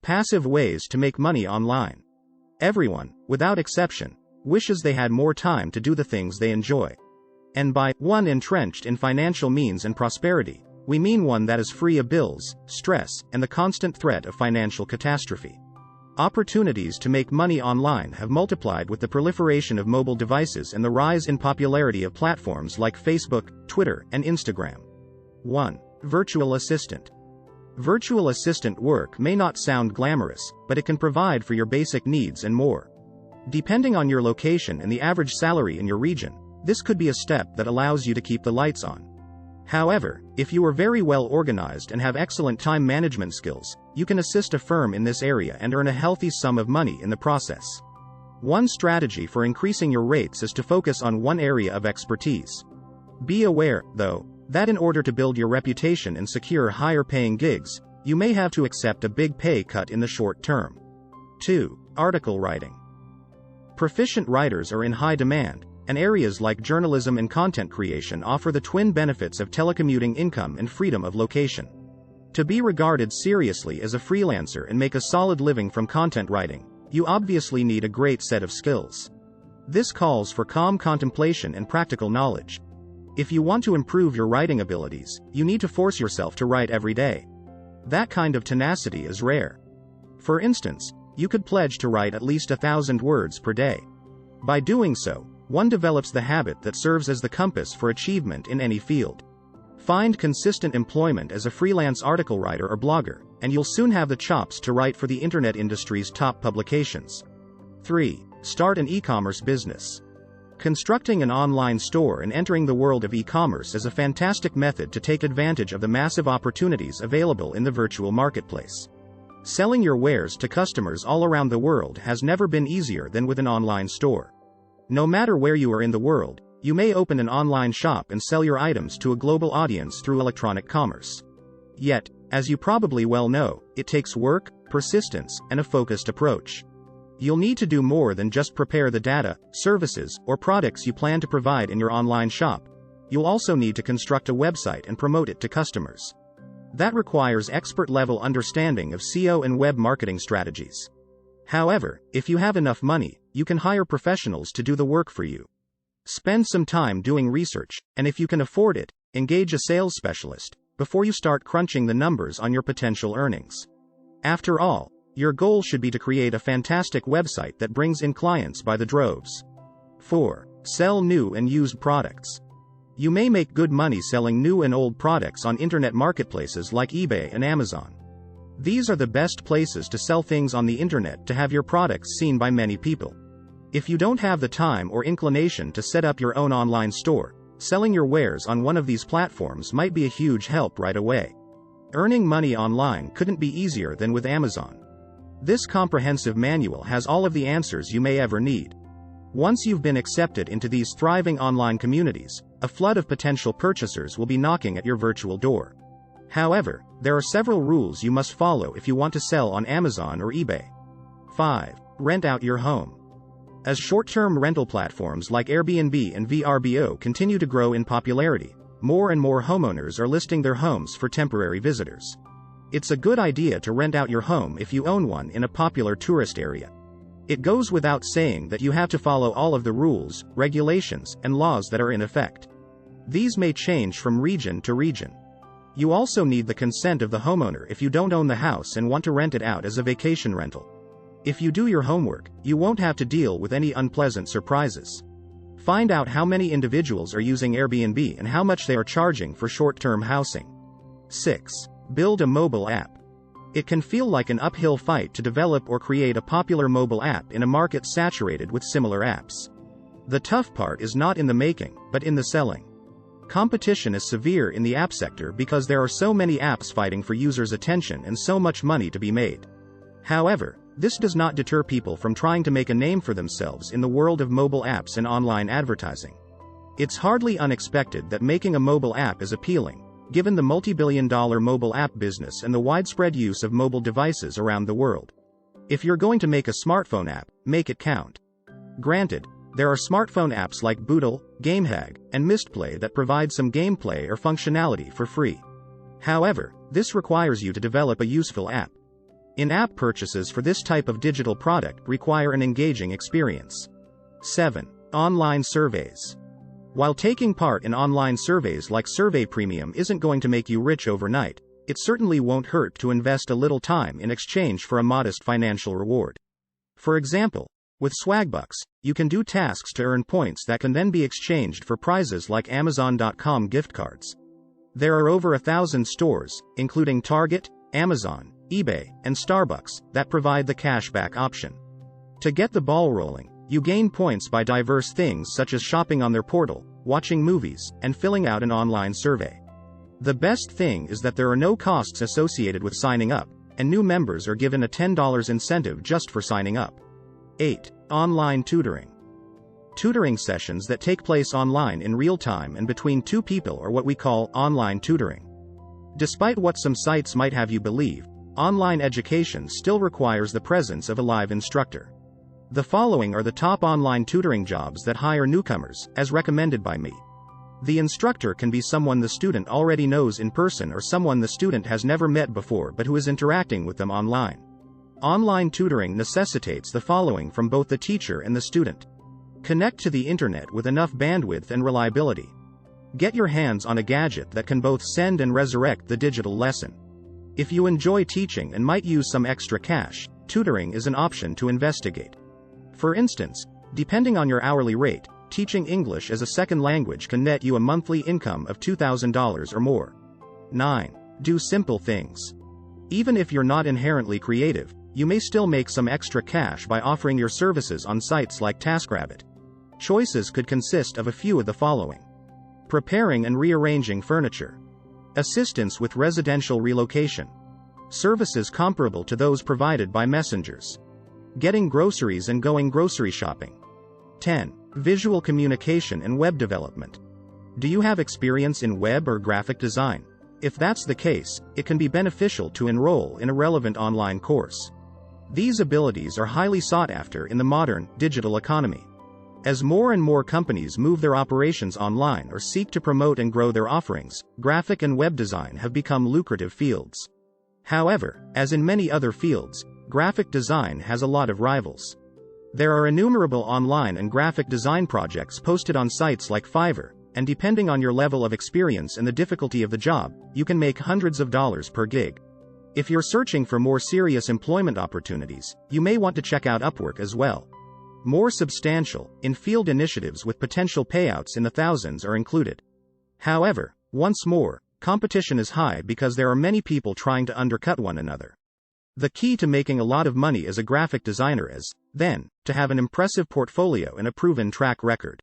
Passive ways to make money online. Everyone, without exception, wishes they had more time to do the things they enjoy. And by one entrenched in financial means and prosperity, we mean one that is free of bills, stress, and the constant threat of financial catastrophe. Opportunities to make money online have multiplied with the proliferation of mobile devices and the rise in popularity of platforms like Facebook, Twitter, and Instagram. 1. Virtual assistant. Virtual assistant work may not sound glamorous, but it can provide for your basic needs and more. Depending on your location and the average salary in your region, this could be a step that allows you to keep the lights on. However, if you are very well organized and have excellent time management skills, you can assist a firm in this area and earn a healthy sum of money in the process. One strategy for increasing your rates is to focus on one area of expertise. Be aware, though, that in order to build your reputation and secure higher-paying gigs, you may have to accept a big pay cut in the short term. 2. Article writing. Proficient writers are in high demand, and areas like journalism and content creation offer the twin benefits of telecommuting income and freedom of location. To be regarded seriously as a freelancer and make a solid living from content writing, you obviously need a great set of skills. This calls for calm contemplation and practical knowledge. If you want to improve your writing abilities, you need to force yourself to write every day. That kind of tenacity is rare. For instance, you could pledge to write at least 1,000 words per day. By doing so, one develops the habit that serves as the compass for achievement in any field. Find consistent employment as a freelance article writer or blogger, and you'll soon have the chops to write for the internet industry's top publications. 3. Start an e-commerce business. Constructing an online store and entering the world of e-commerce is a fantastic method to take advantage of the massive opportunities available in the virtual marketplace. Selling your wares to customers all around the world has never been easier than with an online store. No matter where you are in the world, you may open an online shop and sell your items to a global audience through electronic commerce. Yet, as you probably well know, it takes work, persistence, and a focused approach. You'll need to do more than just prepare the data, services, or products you plan to provide in your online shop. You'll also need to construct a website and promote it to customers. That requires expert-level understanding of SEO and web marketing strategies. However, if you have enough money, you can hire professionals to do the work for you. Spend some time doing research, and if you can afford it, engage a sales specialist, before you start crunching the numbers on your potential earnings. After all, your goal should be to create a fantastic website that brings in clients by the droves. 4. Sell new and used products. You may make good money selling new and old products on internet marketplaces like eBay and Amazon. These are the best places to sell things on the internet to have your products seen by many people. If you don't have the time or inclination to set up your own online store, selling your wares on one of these platforms might be a huge help right away. Earning money online couldn't be easier than with Amazon. This comprehensive manual has all of the answers you may ever need. Once you've been accepted into these thriving online communities, a flood of potential purchasers will be knocking at your virtual door. However, there are several rules you must follow if you want to sell on Amazon or eBay. 5. Rent out your home. As short-term rental platforms like Airbnb and VRBO continue to grow in popularity, more and more homeowners are listing their homes for temporary visitors. It's a good idea to rent out your home if you own one in a popular tourist area. It goes without saying that you have to follow all of the rules, regulations, and laws that are in effect. These may change from region to region. You also need the consent of the homeowner if you don't own the house and want to rent it out as a vacation rental. If you do your homework, you won't have to deal with any unpleasant surprises. Find out how many individuals are using Airbnb and how much they are charging for short-term housing. 6. Build a mobile app. It can feel like an uphill fight to develop or create a popular mobile app in a market saturated with similar apps. The tough part is not in the making, but in the selling. Competition is severe in the app sector because there are so many apps fighting for users' attention and so much money to be made. However, this does not deter people from trying to make a name for themselves in the world of mobile apps and online advertising. It's hardly unexpected that making a mobile app is appealing, given the multi-billion-dollar mobile app business and the widespread use of mobile devices around the world. If you're going to make a smartphone app, make it count. Granted, there are smartphone apps like Boodle, GameHag, and Mistplay that provide some gameplay or functionality for free. However, this requires you to develop a useful app. In-app purchases for this type of digital product require an engaging experience. 7. Online surveys. While taking part in online surveys like Survey Premium isn't going to make you rich overnight, it certainly won't hurt to invest a little time in exchange for a modest financial reward. For example, with Swagbucks, you can do tasks to earn points that can then be exchanged for prizes like Amazon.com gift cards. There are over 1,000 stores, including Target, Amazon, eBay, and Starbucks, that provide the cashback option. To get the ball rolling, you gain points by diverse things such as shopping on their portal, watching movies, and filling out an online survey. The best thing is that there are no costs associated with signing up, and new members are given a $10 incentive just for signing up. 8. Online tutoring. Tutoring sessions that take place online in real time and between two people are what we call online tutoring. Despite what some sites might have you believe, online education still requires the presence of a live instructor. The following are the top online tutoring jobs that hire newcomers, as recommended by me. The instructor can be someone the student already knows in person or someone the student has never met before but who is interacting with them online. Online tutoring necessitates the following from both the teacher and the student. Connect to the internet with enough bandwidth and reliability. Get your hands on a gadget that can both send and resurrect the digital lesson. If you enjoy teaching and might use some extra cash, tutoring is an option to investigate. For instance, depending on your hourly rate, teaching English as a second language can net you a monthly income of $2,000 or more. 9. Do simple things. Even if you're not inherently creative, you may still make some extra cash by offering your services on sites like TaskRabbit. Choices could consist of a few of the following: preparing and rearranging furniture, assistance with residential relocation, services comparable to those provided by messengers, getting groceries and going grocery shopping. 10. Visual communication and web development. Do you have experience in web or graphic design? If that's the case, it can be beneficial to enroll in a relevant online course. These abilities are highly sought after in the modern, digital economy. As more and more companies move their operations online or seek to promote and grow their offerings, graphic and web design have become lucrative fields. However, as in many other fields, graphic design has a lot of rivals. There are innumerable online and graphic design projects posted on sites like Fiverr, and depending on your level of experience and the difficulty of the job, you can make hundreds of dollars per gig. If you're searching for more serious employment opportunities, you may want to check out Upwork as well. More substantial, in-field initiatives with potential payouts in the thousands are included. However, once more, competition is high because there are many people trying to undercut one another. The key to making a lot of money as a graphic designer is, then, to have an impressive portfolio and a proven track record.